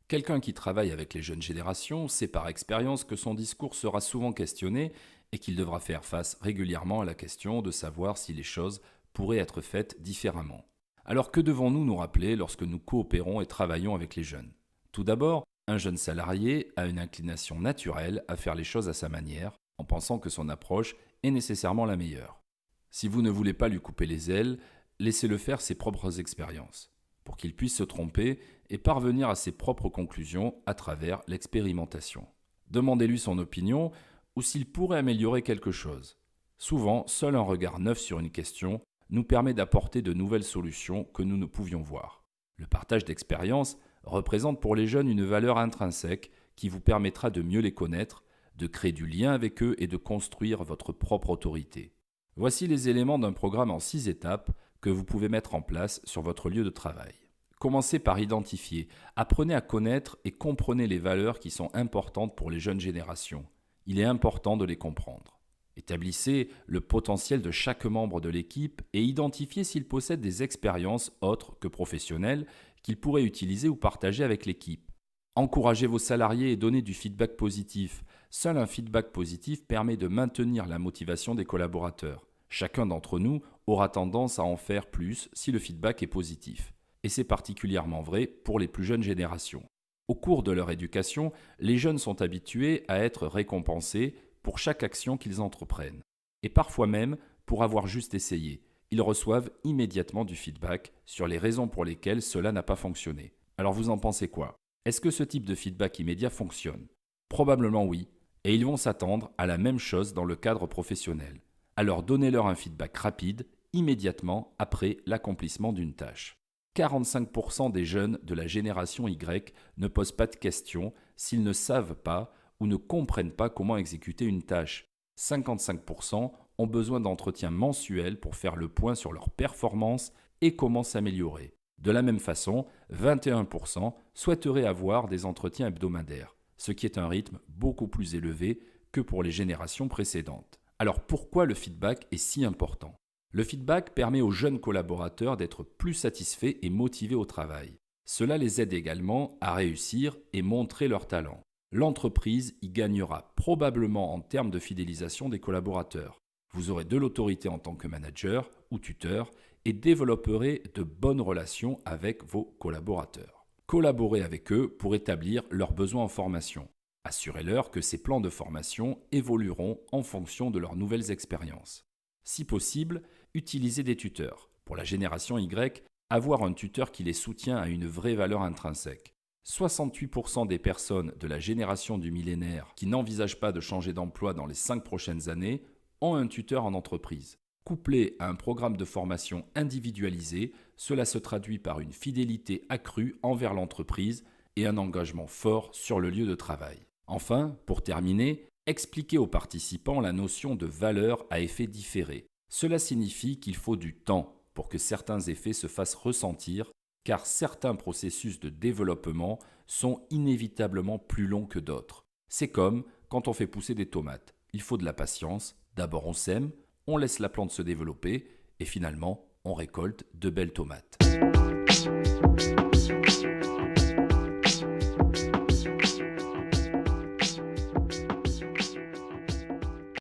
Quelqu'un qui travaille avec les jeunes générations sait par expérience que son discours sera souvent questionné et qu'il devra faire face régulièrement à la question de savoir si les choses pourraient être faites différemment. Alors que devons-nous nous rappeler lorsque nous coopérons et travaillons avec les jeunes? Tout d'abord, un jeune salarié a une inclination naturelle à faire les choses à sa manière, en pensant que son approche est nécessairement la meilleure. Si vous ne voulez pas lui couper les ailes, laissez-le faire ses propres expériences, pour qu'il puisse se tromper et parvenir à ses propres conclusions à travers l'expérimentation. Demandez-lui son opinion ou s'il pourrait améliorer quelque chose. Souvent, seul un regard neuf sur une question nous permet d'apporter de nouvelles solutions que nous ne pouvions voir. Le partage d'expériences représente pour les jeunes une valeur intrinsèque qui vous permettra de mieux les connaître, de créer du lien avec eux et de construire votre propre autorité. Voici les éléments d'un programme en 6 étapes que vous pouvez mettre en place sur votre lieu de travail. Commencez par identifier, apprenez à connaître et comprenez les valeurs qui sont importantes pour les jeunes générations. Il est important de les comprendre. Établissez le potentiel de chaque membre de l'équipe et identifiez s'il possède des expériences autres que professionnelles qu'il pourrait utiliser ou partager avec l'équipe. Encouragez vos salariés et donnez du feedback positif. Seul un feedback positif permet de maintenir la motivation des collaborateurs. Chacun d'entre nous aura tendance à en faire plus si le feedback est positif. Et c'est particulièrement vrai pour les plus jeunes générations. Au cours de leur éducation, les jeunes sont habitués à être récompensés pour chaque action qu'ils entreprennent. Et parfois même pour avoir juste essayé. Ils reçoivent immédiatement du feedback sur les raisons pour lesquelles cela n'a pas fonctionné. Alors vous en pensez quoi? Est-ce que ce type de feedback immédiat fonctionne? Probablement oui, et ils vont s'attendre à la même chose dans le cadre professionnel. Alors donnez-leur un feedback rapide, immédiatement après l'accomplissement d'une tâche. 45% des jeunes de la génération Y ne posent pas de questions s'ils ne savent pas ou ne comprennent pas comment exécuter une tâche. 55% ont besoin d'entretiens mensuels pour faire le point sur leur performance et comment s'améliorer. De la même façon, 21% souhaiteraient avoir des entretiens hebdomadaires, ce qui est un rythme beaucoup plus élevé que pour les générations précédentes. Alors pourquoi le feedback est si important? Le feedback permet aux jeunes collaborateurs d'être plus satisfaits et motivés au travail. Cela les aide également à réussir et montrer leur talent. L'entreprise y gagnera probablement en termes de fidélisation des collaborateurs. Vous aurez de l'autorité en tant que manager ou tuteur et développerez de bonnes relations avec vos collaborateurs. Collaborez avec eux pour établir leurs besoins en formation. Assurez-leur que ces plans de formation évolueront en fonction de leurs nouvelles expériences. Si possible, utilisez des tuteurs. Pour la génération Y, avoir un tuteur qui les soutient a une vraie valeur intrinsèque. 68% des personnes de la génération du millénaire qui n'envisagent pas de changer d'emploi dans les 5 prochaines années ont un tuteur en entreprise. Couplé à un programme de formation individualisé, cela se traduit par une fidélité accrue envers l'entreprise et un engagement fort sur le lieu de travail. Enfin, pour terminer, expliquez aux participants la notion de valeur à effet différé. Cela signifie qu'il faut du temps pour que certains effets se fassent ressentir, car certains processus de développement sont inévitablement plus longs que d'autres. C'est comme quand on fait pousser des tomates. Il faut de la patience. D'abord on sème, on laisse la plante se développer et finalement on récolte de belles tomates.